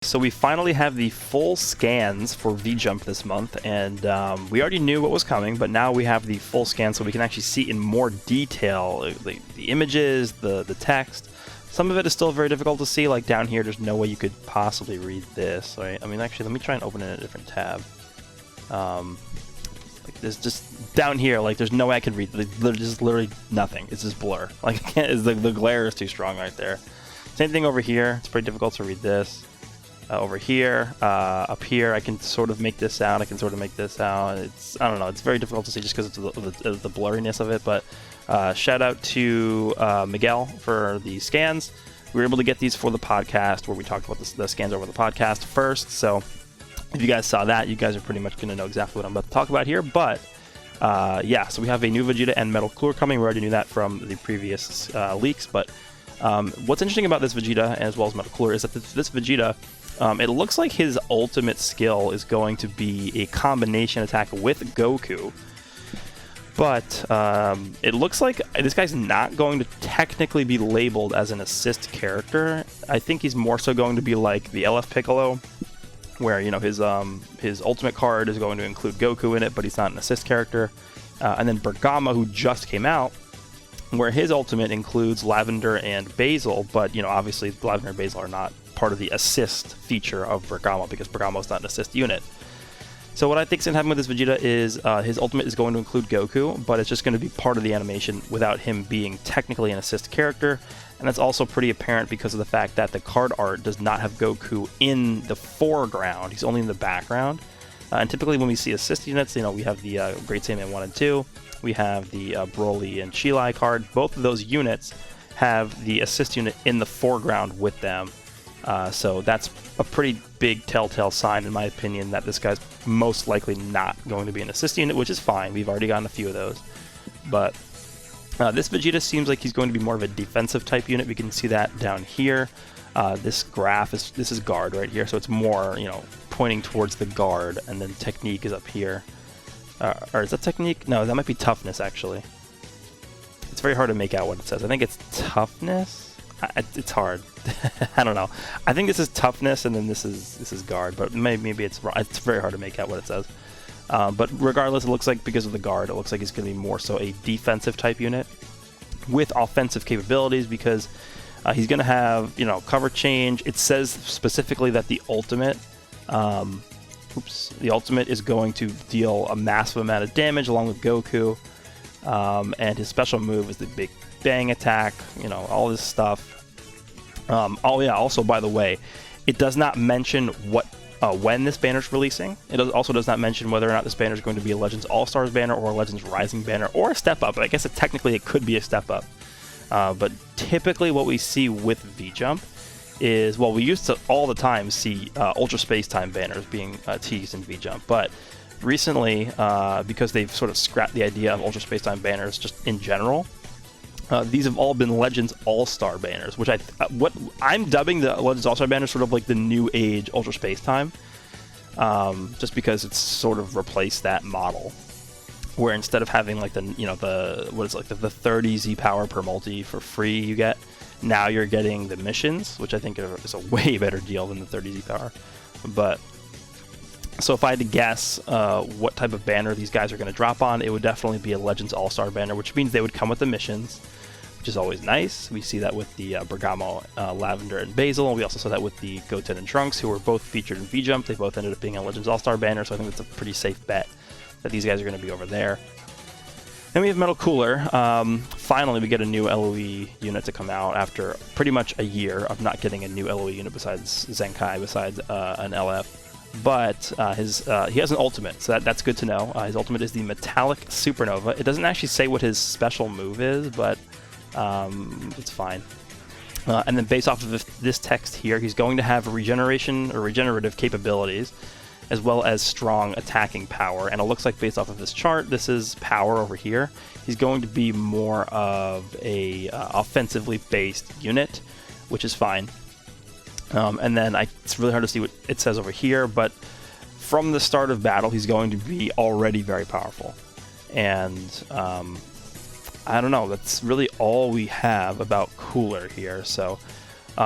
so we finally have the full scans for V-Jump this month, and we already knew what was coming, but now we have the full scan so we can actually see in more detail the images, the text. Some of it is still very difficult to see, like down here there's no way you could possibly read this, right? I mean, actually, let me try and open it in a different tab. Like there's just down here, like there's no way I can read, there's literally nothing, it's just blur. Like I can't, the glare is too strong right there. Same thing over here, it's pretty difficult to read this. Over here, up here, I can sort of make this out, I can sort of make this out. I don't know, it's very difficult to see just because of the blurriness of it, but shout out to Miguel for the scans. We were able to get these for the podcast, where we talked about the scans over the podcast first, so if you guys saw that, you guys are pretty much going to know exactly what I'm about to talk about here, but yeah, so we have a new Vegeta and Metal Cooler coming. We already knew that from the previous leaks, but what's interesting about this Vegeta, as well as Metal Cooler, is that this Vegeta, it looks like his ultimate skill is going to be a combination attack with Goku, but it looks like this guy's not going to technically be labeled as an assist character. I think he's more so going to be like the LF Piccolo, where, you know, his ultimate card is going to include Goku in it, but he's not an assist character. And then Bergamo, who just came out, where his ultimate includes Lavender and Basil, but, you know, obviously Lavender and Basil are not part of the assist feature of Bergamo, because Bergamo is not an assist unit. So what I think is going to happen with this Vegeta is his ultimate is going to include Goku, but it's just going to be part of the animation without him being technically an assist character. And that's also pretty apparent because of the fact that the card art does not have Goku in the foreground, he's only in the background. And typically when we see assist units, you know, we have the Great Saiyaman 1 and 2, we have the Broly and Chilai card. Both of those units have the assist unit in the foreground with them. So that's a pretty big telltale sign, in my opinion, that this guy's most likely not going to be an assist unit, which is fine. We've already gotten a few of those. But this Vegeta seems like he's going to be more of a defensive type unit. We can see that down here. This graph this is guard right here, so it's more, you know, pointing towards the guard, and then technique is up here. Or is that technique? No, that might be toughness, actually. It's very hard to make out what it says. I think it's toughness? It's hard. I don't know. I think this is toughness, and then this is guard, but maybe it's wrong. It's very hard to make out what it says. But regardless, it looks like because of the guard, it looks like he's going to be more so a defensive type unit with offensive capabilities, because he's going to have, you know, cover change. It says specifically that the ultimate... the ultimate is going to deal a massive amount of damage along with Goku, and his special move is the Big Bang attack, you know, all this stuff. Oh yeah, also by the way, it does not mention when this banner is releasing. It also does not mention whether or not this banner is going to be a Legends All-Stars banner or a Legends Rising banner or a Step Up. I guess technically it could be a Step Up, but typically what we see with V-Jump is, well, we used to all the time see Ultra Space Time banners being teased in V-Jump, but recently, because they've sort of scrapped the idea of Ultra Space Time banners just in general, these have all been Legends All-Star banners, which what I'm dubbing the Legends All-Star banners sort of like the new age Ultra Space Time, just because it's sort of replaced that model, where instead of having like the 30 Z power per multi for free you get, now you're getting the missions, which I think is a way better deal than the 30 Z power. But so if I had to guess what type of banner these guys are going to drop on, it would definitely be a Legends All-Star banner, which means they would come with the missions, which is always nice. We see that with the Bergamo, Lavender, and Basil, and we also saw that with the Goten and Trunks, who were both featured in V-Jump. They both ended up being a Legends All-Star banner, so I think that's a pretty safe bet that these guys are going to be over there. Then we have Metal Cooler. Finally, we get a new LOE unit to come out after pretty much a year of not getting a new LOE unit besides Zenkai, besides an LF. But he has an ultimate, so that's good to know. His ultimate is the Metallic Supernova. It doesn't actually say what his special move is, but it's fine. And then based off of this text here, he's going to have regenerative capabilities, as well as strong attacking power. And it looks like based off of this chart, this is power over here. He's going to be more of a offensively based unit, which is fine. And then it's really hard to see what it says over here, but from the start of battle, he's going to be already very powerful. And I don't know, that's really all we have about Cooler here. So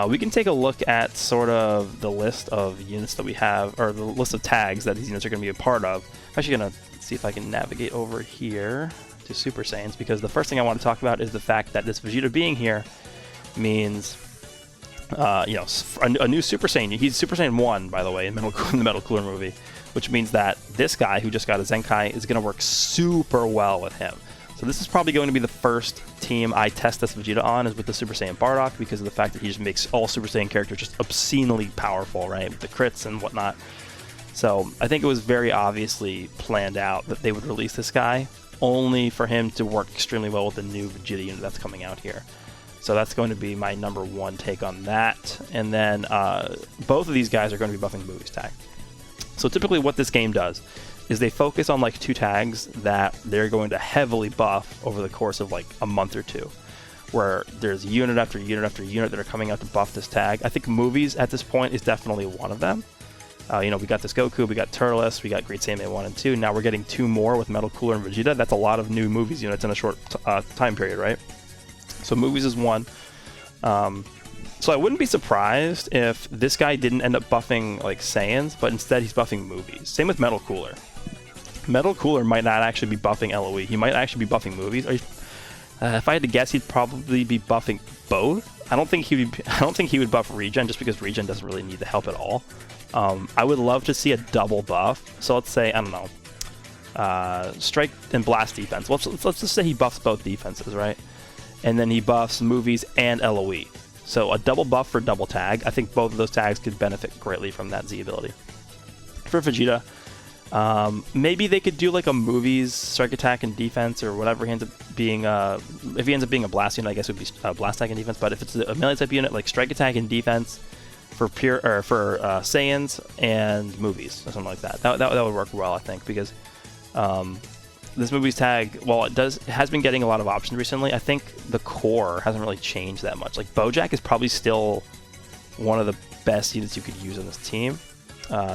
We can take a look at sort of the list of units that we have, or the list of tags that these units are going to be a part of. I'm actually going to see if I can navigate over here to Super Saiyans, because the first thing I want to talk about is the fact that this Vegeta being here means, you know, a new Super Saiyan. He's Super Saiyan 1, by the way, in the Metal Cooler movie, which means that this guy who just got a Zenkai is going to work super well with him. So this is probably going to be the first team I test this Vegeta on, is with the Super Saiyan Bardock, because of the fact that he just makes all Super Saiyan characters just obscenely powerful, right? With the crits and whatnot. So I think it was very obviously planned out that they would release this guy, only for him to work extremely well with the new Vegeta unit that's coming out here. So that's going to be my #1 take on that. And then both of these guys are going to be buffing Movies tag. So typically what this game does is they focus on like 2 tags that they're going to heavily buff over the course of like a month or two, where there's unit after unit after unit that are coming out to buff this tag. I think Movies at this point is definitely one of them. You know, we got this Goku, we got Turles, we got Great Saiyaman 1 and 2. Now we're getting 2 more with Metal Cooler and Vegeta. That's a lot of new Movies units in a short time period, right? So Movies is 1. So I wouldn't be surprised if this guy didn't end up buffing like Saiyans, but instead he's buffing Movies. Same with Metal Cooler. Metal Cooler might not actually be buffing LOE. He might actually be buffing Movies. If I had to guess, he'd probably be buffing both. I don't think he would buff Regen, just because Regen doesn't really need the help at all. I would love to see a double buff. So let's say, I don't know, Strike and Blast defense. Let's just say he buffs both defenses, right? And then he buffs Movies and LOE. So a double buff for double tag. I think both of those tags could benefit greatly from that Z ability. For Vegeta, maybe they could do like a Movies strike attack and defense, or whatever he ends up being. If he ends up being a blast unit, I guess it would be blast attack and defense. But if it's a melee type unit, like strike attack and defense for Saiyans and Movies, or something like that. That would work well, I think, because this Movies tag, while it has been getting a lot of options recently, I think the core hasn't really changed that much. Like Bojack is probably still one of the best units you could use on this team.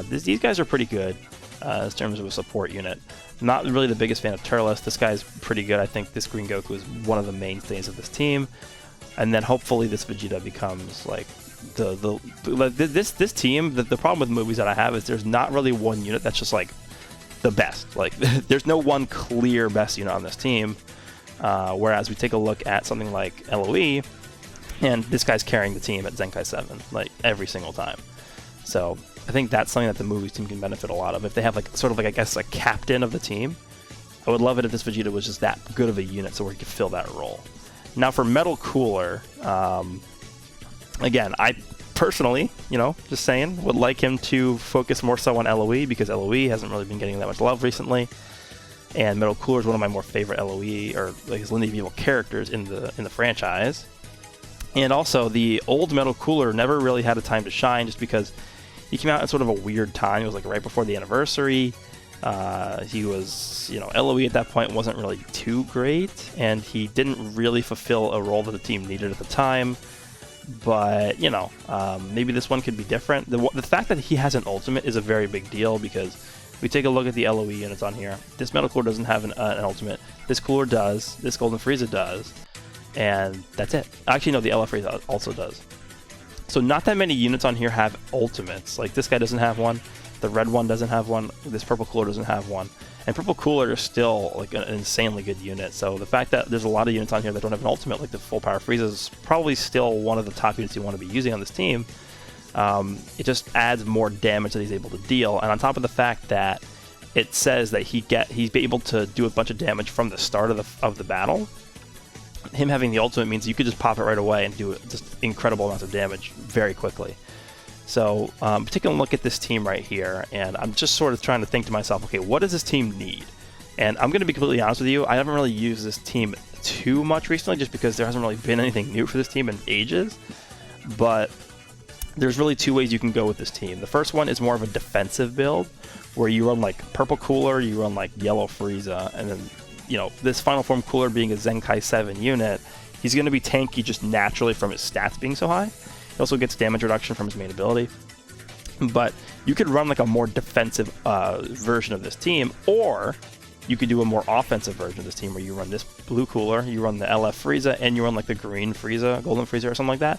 These guys are pretty good in terms of a support unit. Not really the biggest fan of Turles. This guy's pretty good. I think this Green Goku is one of the mainstays of this team. And then hopefully this Vegeta becomes like this team. The problem with Movies that I have is there's not really one unit that's just like the best. Like there's no one clear best unit on this team. Whereas we take a look at something like LOE, and this guy's carrying the team at Zenkai 7 like every single time. So I think that's something that the Movies team can benefit a lot of. If they have like sort of like, I guess, a captain of the team, I would love it if this Vegeta was just that good of a unit, so where he could fill that role. Now for Metal Cooler, again, I personally, you know, just saying, would like him to focus more so on LOE, because LOE hasn't really been getting that much love recently. And Metal Cooler is one of my more favorite LOE, or like his lineage of evil characters in the franchise. And also, the old Metal Cooler never really had a time to shine, just because he came out at sort of a weird time. It was like right before the anniversary. He was, you know, LOE at that point wasn't really too great, and he didn't really fulfill a role that the team needed at the time. But, you know, maybe this one could be different. The fact that he has an ultimate is a very big deal, because we take a look at the LOE units on here. This Metal Cooler doesn't have an ultimate. This Cooler does. This Golden Frieza does. And that's it. Actually, no, the LF Frieza also does. So not that many units on here have ultimates. Like this guy doesn't have one. The red one doesn't have one. This Purple Cooler doesn't have one. And Purple Cooler is still like an insanely good unit. So the fact that there's a lot of units on here that don't have an ultimate, like the Full Power Frieza, is probably still one of the top units you want to be using on this team. It just adds more damage that he's able to deal. And on top of the fact that it says that he's able to do a bunch of damage from the start of the battle, him having the ultimate means you could just pop it right away and do just incredible amounts of damage very quickly. So taking a look at this team right here, and I'm just sort of trying to think to myself, okay, what does this team need? And I'm going to be completely honest with you, I haven't really used this team too much recently, just because there hasn't really been anything new for this team in ages. But there's really 2 ways you can go with this team. The first one is more of a defensive build, where you run like Purple Cooler, you run like Yellow Frieza, and then, you know, this Final Form Cooler being a Zenkai 7 unit, he's going to be tanky just naturally from his stats being so high. He also gets damage reduction from his main ability. But you could run like a more defensive version of this team, or you could do a more offensive version of this team, where you run this blue Cooler, you run the LF Frieza, and you run like the green Frieza, Golden Frieza, or something like that.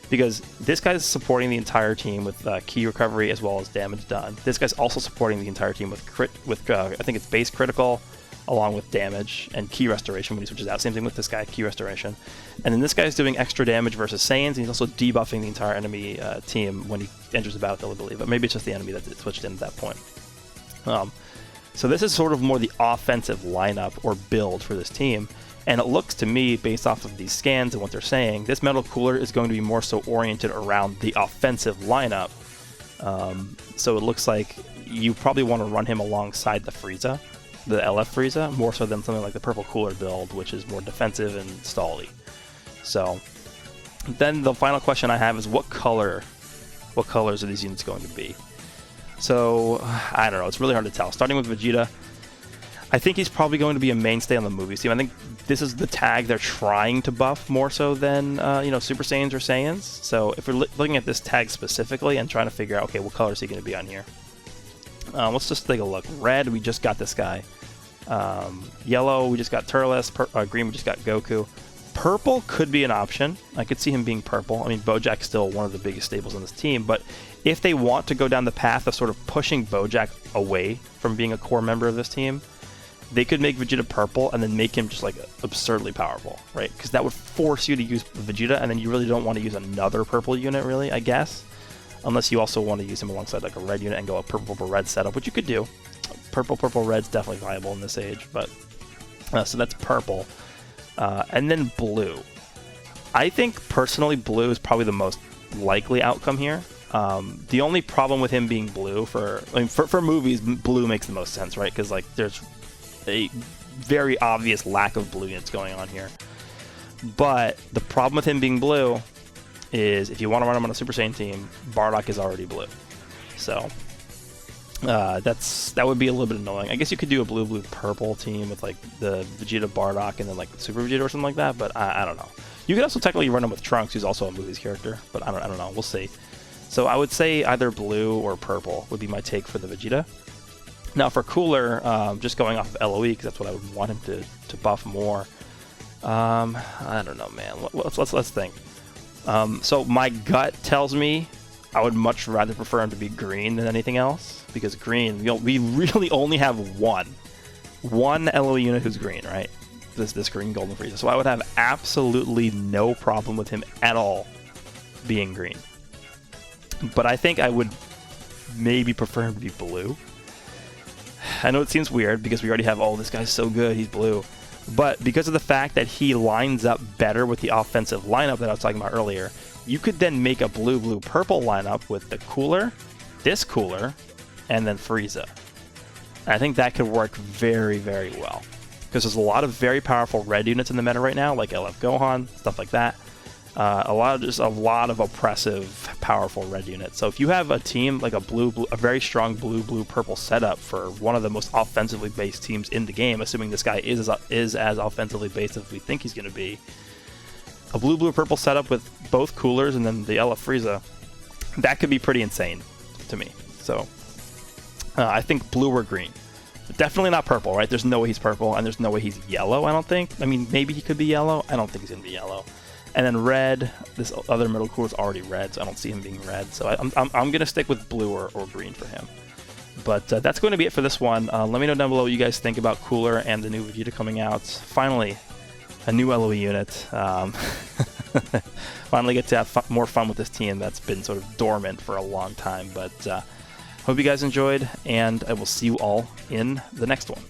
because this guy's supporting the entire team with key recovery as well as damage done. This guy's also supporting the entire team with I think it's base critical, along with damage and key restoration when he switches out. Same thing with this guy, key restoration. And then this guy's doing extra damage versus Saiyans, and he's also debuffing the entire enemy team when he enters the battlefield, I believe. But maybe it's just the enemy that switched in at that point. So this is sort of more the offensive lineup or build for this team. And it looks to me, based off of these scans and what they're saying, this Metal Cooler is going to be more so oriented around the offensive lineup. So it looks like you probably want to run him alongside the Frieza, the LF Frieza, more so than something like the Purple Cooler build, which is more defensive and stally. So then the final question I have is what colors are these units going to be? So I don't know, it's really hard to tell. Starting with Vegeta, I think he's probably going to be a mainstay on the movies team. I think this is the tag they're trying to buff more so than Super Saiyans or Saiyans. So if we're looking at this tag specifically and trying to figure out, okay, what color is he going to be on here? Let's just take a look. Red, we just got this guy. Yellow, we just got Turles. Green, we just got Goku. Purple could be an option. I could see him being purple. I mean, Bojack's still one of the biggest staples on this team, but if they want to go down the path of sort of pushing Bojack away from being a core member of this team, they could make Vegeta purple and then make him just like absurdly powerful, right? Because that would force you to use Vegeta, and then you really don't want to use another purple unit, really, I guess. Unless you also want to use him alongside like a red unit and go a purple-purple-red setup, which you could do. Purple-purple-red's definitely viable in this age, but... so that's purple. And then blue. I think, personally, blue is probably the most likely outcome here. The only problem with him being blue for movies, blue makes the most sense, right? Because like there's a very obvious lack of blue units going on here. But the problem with him being blue is if you want to run him on a Super Saiyan team, Bardock is already blue. So that would be a little bit annoying. I guess you could do a blue-blue-purple team with like the Vegeta Bardock and then like Super Vegeta or something like that, but I don't know. You could also technically run him with Trunks, who's also a movies character, but I don't know. We'll see. So I would say either blue or purple would be my take for the Vegeta. Now for Cooler, just going off of LOE, because that's what I would want him to buff more. I don't know, man. Let's think. So my gut tells me I would much rather prefer him to be green than anything else, because green, we really only have one LOE unit who's green, right? This green Golden Frieza. So I would have absolutely no problem with him at all being green. But I think I would maybe prefer him to be blue. I know it seems weird because we already have, oh, this guy's so good, he's blue. But because of the fact that he lines up better with the offensive lineup that I was talking about earlier, you could then make a blue-blue-purple lineup with the Cooler, this Cooler, and then Frieza. And I think that could work very, very well. Because there's a lot of very powerful red units in the meta right now, like LF Gohan, stuff like that. A lot of oppressive, powerful red units. So if you have a team like a very strong blue-blue-purple setup for one of the most offensively based teams in the game, assuming this guy is as offensively based as we think he's going to be, a blue-blue-purple setup with both Coolers and then the LF Frieza, that could be pretty insane to me. So I think blue or green. Definitely not purple, right? There's no way he's purple, and there's no way he's yellow, I don't think. I mean, maybe he could be yellow. I don't think he's going to be yellow. And then red, this other middle core is already red, so I don't see him being red. So I'm going to stick with blue or green for him. But that's going to be it for this one. Let me know down below what you guys think about Cooler and the new Vegeta coming out. Finally, a new LOE unit. Finally get to have more fun with this team that's been sort of dormant for a long time. But hope you guys enjoyed, and I will see you all in the next one.